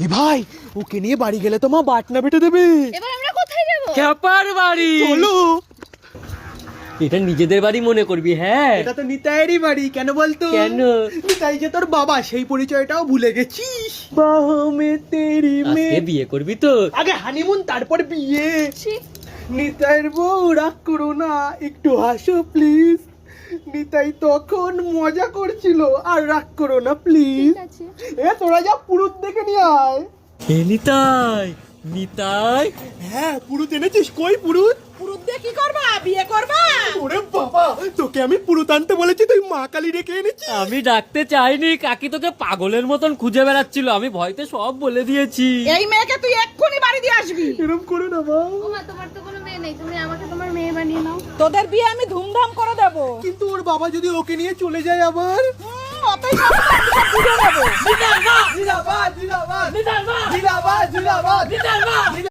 এ ভাই, ওকে নিয়ে বাড়ি গেলে তো মা বাটনা বেটে দেবে। এবার আমরা কোথায় যাব? খ্যাপার বাড়ি। চলো। এটা নিজেদের বাড়ি মনে করবি? হ্যাঁ। এটা তো নিতাইয়েরই বাড়ি, কেন বলতো? কেন? নিতাই যে তোর বাবা, সেই পরিচয়টাও ভুলে গেছিস। বাহো মে তেরি মে। আজকে বিয়ে করবি তো? আগে হানিমুন, তারপর বিয়ে। নিতাইয়ের বউ, রাগ করো না, একটু হাসো প্লিজ। নিতাই তখন মজা করছিল, আর রাগ করো না প্লিজ। এ তোরা যা পুরুত দেখে নিয়ে আয়। এ নিতাই, নিতাই। হ্যাঁ, পুরুত এনেছিস? কই পুরুত? পুরুত দিয়ে কি করবা? বিয়ে করবা? ওরে বাবা, তোকে আমি পুরুত আনতে বলেছি, তুই মা কালী রেখে এনেছিস। আমি ডাকতে চাইনি, কাকি তোকে পাগলের মতন খুঁজে বেড়াচ্ছিল, আমি ভয়তে সব বলে দিয়েছি। এই মেয়েকে তুই এক্ষুনি বাড়ি দিয়ে আসবি। এরকম করো না মা। ওমা, তোমার তো কোনো মেয়ে নেই, তুমি আমাকে তোমার মেয়ে বানিয়ে নাও। তোদের বিয়ে আমি ধুমধাম করে দেবো। কিন্তু ওর বাবা যদি ওকে নিয়ে চলে যায় আবার। অতই সব বুঝে নেবো। জিন্দাবাদ জিন্দাবাদ জিন্দাবাদ জিন্দাবাদ জিন্দাবাদ।